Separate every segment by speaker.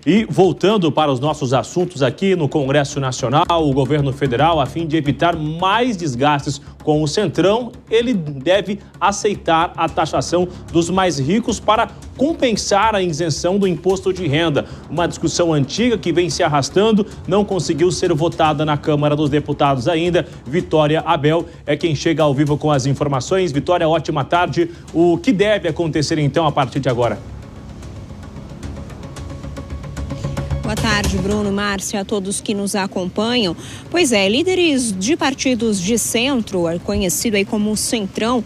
Speaker 1: E voltando para os nossos assuntos aqui no Congresso Nacional, o governo federal, a fim de evitar mais desgastes com o Centrão, ele deve aceitar a taxação dos mais ricos para compensar a isenção do imposto de renda. Uma discussão antiga que vem se arrastando, não conseguiu ser votada na Câmara dos Deputados ainda. Vitória Abel é quem chega ao vivo com as informações. Vitória, ótima tarde. O que deve acontecer então a partir de agora?
Speaker 2: Boa tarde, Bruno, Márcia, a todos que nos acompanham. Pois é, líderes de partidos de centro, conhecido aí como Centrão,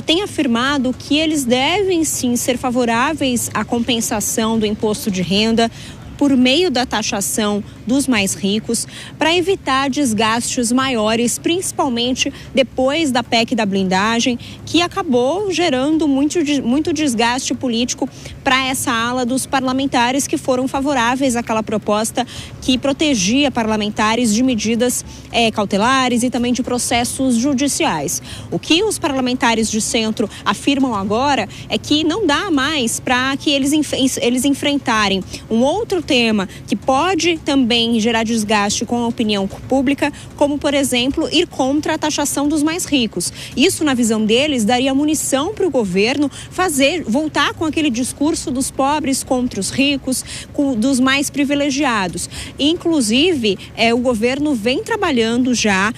Speaker 2: têm afirmado que eles devem sim ser favoráveis à compensação do imposto de renda por meio da taxação dos mais ricos, para evitar desgastes maiores, principalmente depois da PEC da blindagem, que acabou gerando muito desgaste político para essa ala dos parlamentares que foram favoráveis àquela proposta que protegia parlamentares de medidas cautelares e também de processos judiciais. O que os parlamentares de centro afirmam agora é que não dá mais para que eles enfrentarem um outro tema que pode também gerar desgaste com a opinião pública, como, por exemplo, ir contra a taxação dos mais ricos. Isso, na visão deles, daria munição para o governo voltar com aquele discurso dos pobres contra os ricos, dos mais privilegiados. Inclusive, o governo vem trabalhando já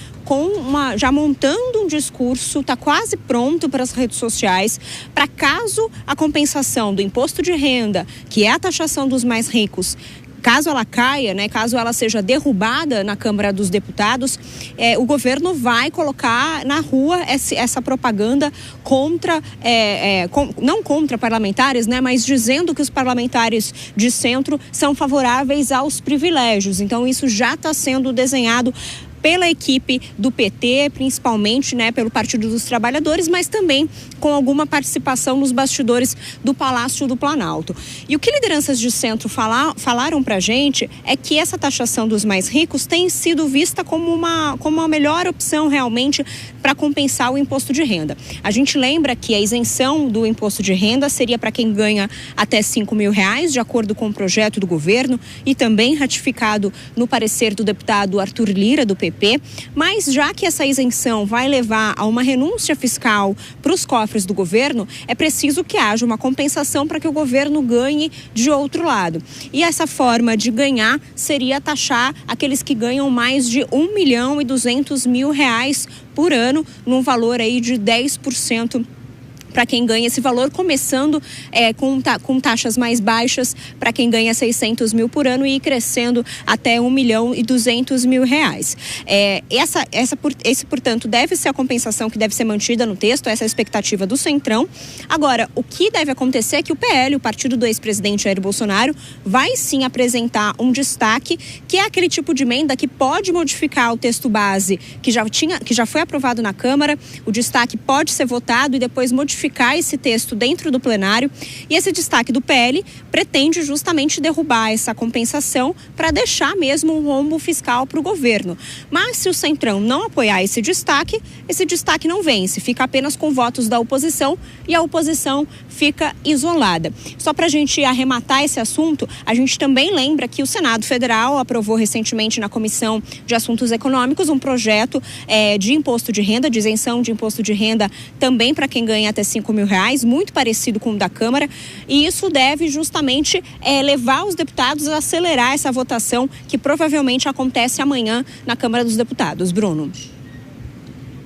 Speaker 2: montando um discurso, está quase pronto para as redes sociais, para caso a compensação do imposto de renda, que é a taxação dos mais ricos, caso ela caia, caso ela seja derrubada na Câmara dos Deputados, o governo vai colocar na rua essa propaganda não contra parlamentares, mas dizendo que os parlamentares de centro são favoráveis aos privilégios. Então isso já está sendo desenhado pela equipe do PT, principalmente, pelo Partido dos Trabalhadores, mas também com alguma participação nos bastidores do Palácio do Planalto. E o que lideranças de centro falaram pra gente é que essa taxação dos mais ricos tem sido vista como uma melhor opção realmente para compensar o imposto de renda. A gente lembra que a isenção do imposto de renda seria para quem ganha até R$5.000, de acordo com o projeto do governo e também ratificado no parecer do deputado Arthur Lira, do PP. Mas já que essa isenção vai levar a uma renúncia fiscal para os cofres do governo, é preciso que haja uma compensação para que o governo ganhe de outro lado. E essa forma de ganhar seria taxar aqueles que ganham mais de R$1.200.000 por ano, num valor aí de 10% para quem ganha esse valor, começando com taxas mais baixas para quem ganha 600 mil por ano e ir crescendo até R$1.200.000. Esse, portanto, deve ser a compensação que deve ser mantida no texto, essa é a expectativa do Centrão. Agora, o que deve acontecer é que o PL, o partido do ex-presidente Jair Bolsonaro, vai sim apresentar um destaque, que é aquele tipo de emenda que pode modificar o texto base que já foi aprovado na Câmara. O destaque pode ser votado e depois modificar esse texto dentro do plenário, e esse destaque do PL pretende justamente derrubar essa compensação para deixar mesmo um rombo fiscal para o governo. Mas se o Centrão não apoiar esse destaque não vence, fica apenas com votos da oposição e a oposição fica isolada. Só para a gente arrematar esse assunto, a gente também lembra que o Senado Federal aprovou recentemente na Comissão de Assuntos Econômicos um projeto de imposto de renda, de isenção de imposto de renda também para quem ganha até R$5.000, muito parecido com o da Câmara, e isso deve justamente levar os deputados a acelerar essa votação que provavelmente acontece amanhã na Câmara dos Deputados. Bruno.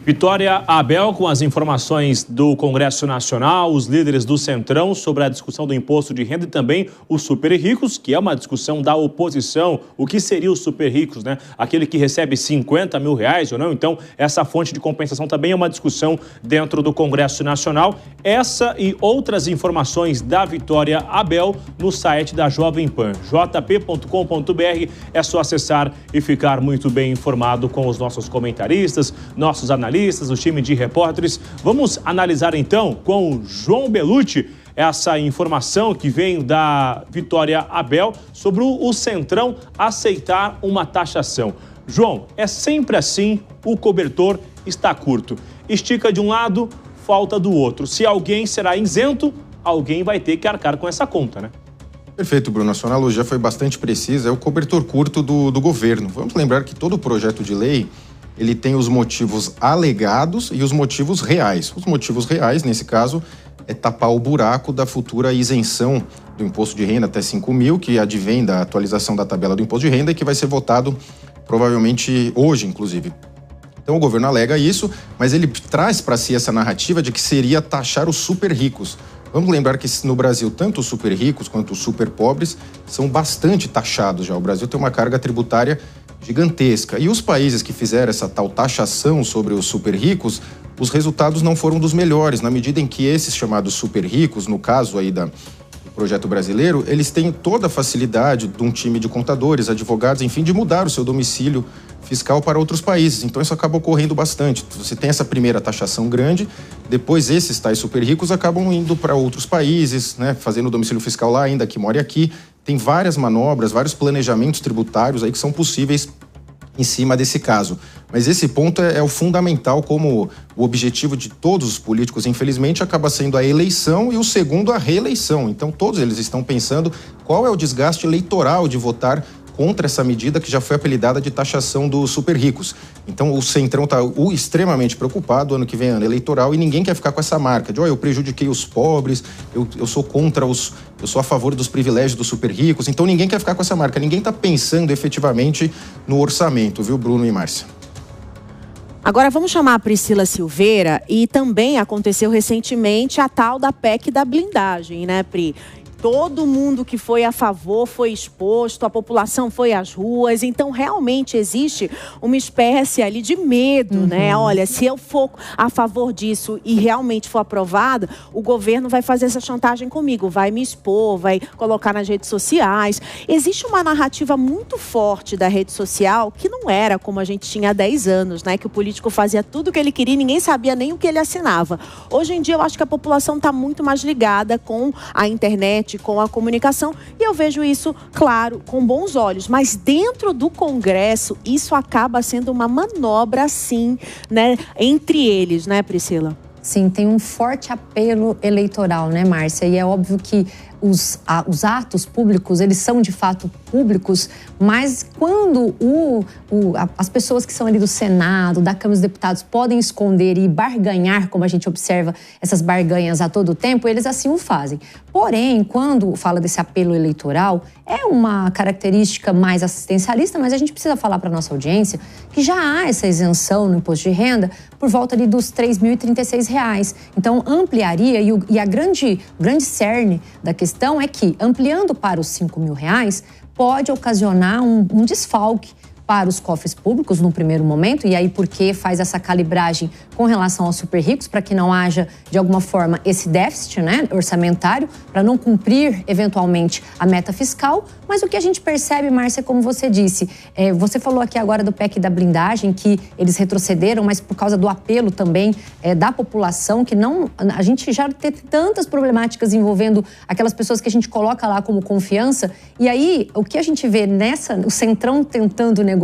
Speaker 1: Vitória Abel com as informações do Congresso Nacional, os líderes do Centrão sobre a discussão do imposto de renda e também os super ricos, que é uma discussão da oposição. O que seria os super ricos, Aquele que recebe R$50 mil ou não? Então, essa fonte de compensação também é uma discussão dentro do Congresso Nacional. Essa e outras informações da Vitória Abel no site da Jovem Pan, jp.com.br. É só acessar e ficar muito bem informado com os nossos comentaristas, nossos analistas, o time de repórteres. Vamos analisar então com o João Belucci essa informação que vem da Vitória Abel sobre o Centrão aceitar uma taxação. João, é sempre assim, o cobertor está curto. Estica de um lado, falta do outro. Se alguém será isento, alguém vai ter que arcar com essa conta,
Speaker 3: Perfeito, Bruno. A sua analogia foi bastante precisa. É o cobertor curto do governo. Vamos lembrar que todo projeto de lei, ele tem os motivos alegados e os motivos reais. Os motivos reais, nesse caso, é tapar o buraco da futura isenção do imposto de renda até 5 mil, que advém da atualização da tabela do imposto de renda e que vai ser votado provavelmente hoje, inclusive. Então o governo alega isso, mas ele traz para si essa narrativa de que seria taxar os super ricos. Vamos lembrar que no Brasil, tanto os super ricos quanto os super pobres são bastante taxados já. O Brasil tem uma carga tributária gigantesca. E os países que fizeram essa tal taxação sobre os super ricos, os resultados não foram dos melhores, na medida em que esses chamados super ricos, no caso aí do projeto brasileiro, eles têm toda a facilidade de um time de contadores, advogados, enfim, de mudar o seu domicílio fiscal para outros países. Então isso acaba ocorrendo bastante. Você tem essa primeira taxação grande, depois esses tais super ricos acabam indo para outros países, né, fazendo o domicílio fiscal lá, ainda que more aqui. Tem várias manobras, vários planejamentos tributários aí que são possíveis em cima desse caso. Mas esse ponto é o fundamental, como o objetivo de todos os políticos, infelizmente, acaba sendo a eleição e o segundo, a reeleição. Então, todos eles estão pensando qual é o desgaste eleitoral de votar contra essa medida que já foi apelidada de taxação dos super ricos. Então, o Centrão está extremamente preocupado, ano que vem é ano eleitoral, e ninguém quer ficar com essa marca de, eu prejudiquei os pobres, eu sou eu sou a favor dos privilégios dos super ricos. Então, ninguém quer ficar com essa marca, ninguém está pensando efetivamente no orçamento, viu, Bruno e Márcia?
Speaker 4: Agora vamos chamar a Priscila Silveira, e também aconteceu recentemente a tal da PEC da blindagem, né, Pri? Todo mundo que foi a favor foi exposto, a população foi às ruas, então realmente existe uma espécie ali de medo, né? Olha, se eu for a favor disso e realmente for aprovado, o governo vai fazer essa chantagem comigo, vai me expor, vai colocar nas redes sociais. Existe uma narrativa muito forte da rede social que não era como a gente tinha há 10 anos, né? Que o político fazia tudo o que ele queria e ninguém sabia nem o que ele assinava. Hoje em dia eu acho que a população está muito mais ligada com a internet, com a comunicação, e eu vejo isso, claro, com bons olhos, mas dentro do Congresso isso acaba sendo uma manobra, sim, né, entre eles, né, Priscila?
Speaker 5: Sim, tem um forte apelo eleitoral, né, Márcia? E é óbvio que os atos públicos, eles são de fato públicos, mas quando as pessoas que são ali do Senado, da Câmara dos Deputados, podem esconder e barganhar, como a gente observa essas barganhas a todo tempo, eles assim o fazem. Porém, quando fala desse apelo eleitoral, é uma característica mais assistencialista, mas a gente precisa falar para a nossa audiência que já há essa isenção no imposto de renda por volta ali dos R$ 3.036. Então, ampliaria, e a grande cerne da questão é que, ampliando para os R$ 5.000, pode ocasionar um desfalque para os cofres públicos no primeiro momento, e aí porque faz essa calibragem com relação aos super ricos, para que não haja, de alguma forma, esse déficit, né, orçamentário, para não cumprir, eventualmente, a meta fiscal. Mas o que a gente percebe, Márcia, como você disse, você falou aqui agora do PEC da blindagem, que eles retrocederam, mas por causa do apelo também da população, que não... A gente já tem tantas problemáticas envolvendo aquelas pessoas que a gente coloca lá como confiança, e aí o que a gente vê o Centrão tentando negociar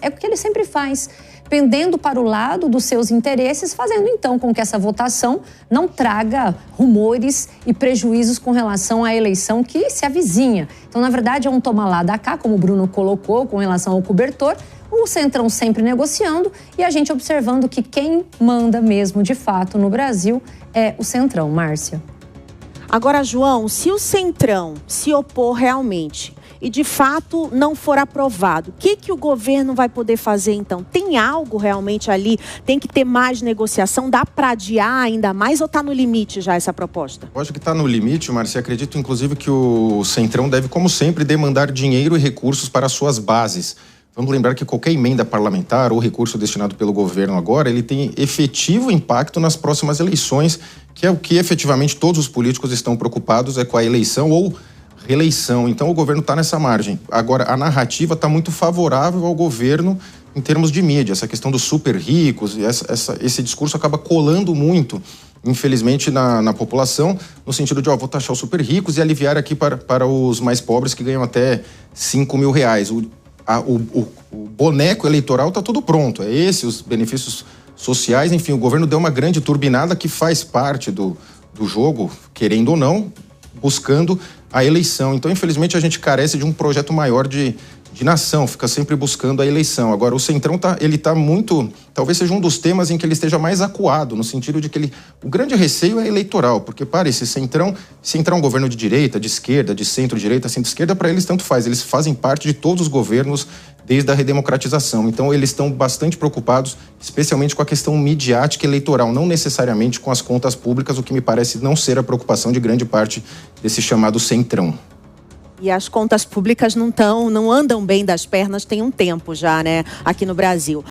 Speaker 5: é o que ele sempre faz, pendendo para o lado dos seus interesses, fazendo então com que essa votação não traga rumores e prejuízos com relação à eleição que se avizinha. Então, na verdade, é um toma lá da cá, como o Bruno colocou, com relação ao cobertor, o Centrão sempre negociando e a gente observando que quem manda mesmo, de fato, no Brasil é o Centrão, Márcia.
Speaker 4: Agora, João, se o Centrão se opor realmente e de fato não for aprovado, o que o governo vai poder fazer então? Tem algo realmente ali? Tem que ter mais negociação? Dá para adiar ainda mais ou está no limite já essa proposta?
Speaker 3: Eu acho que está no limite, Marcia. Acredito inclusive que o Centrão deve, como sempre, demandar dinheiro e recursos para suas bases. Vamos lembrar que qualquer emenda parlamentar ou recurso destinado pelo governo agora, ele tem efetivo impacto nas próximas eleições, que é o que efetivamente todos os políticos estão preocupados, é com a eleição ou reeleição. Então o governo está nessa margem. Agora, a narrativa está muito favorável ao governo em termos de mídia. Essa questão dos super ricos, esse discurso acaba colando muito, infelizmente, na população, no sentido de, vou taxar os super ricos e aliviar aqui para os mais pobres que ganham até R$ 5.000. O boneco eleitoral está tudo pronto. É esse, os benefícios sociais. Enfim, o governo deu uma grande turbinada que faz parte do jogo, querendo ou não, buscando a eleição. Então, infelizmente, a gente carece de um projeto maior de nação, fica sempre buscando a eleição. Agora, o Centrão tá muito... Talvez seja um dos temas em que ele esteja mais acuado, no sentido de que o grande receio é eleitoral, porque, esse Centrão, se entrar um governo de direita, de esquerda, de centro-direita, centro-esquerda, para eles tanto faz. Eles fazem parte de todos os governos desde a redemocratização. Então, eles estão bastante preocupados, especialmente com a questão midiática e eleitoral, não necessariamente com as contas públicas, o que me parece não ser a preocupação de grande parte desse chamado Centrão.
Speaker 4: E as contas públicas não andam bem das pernas tem um tempo já, né, aqui no Brasil.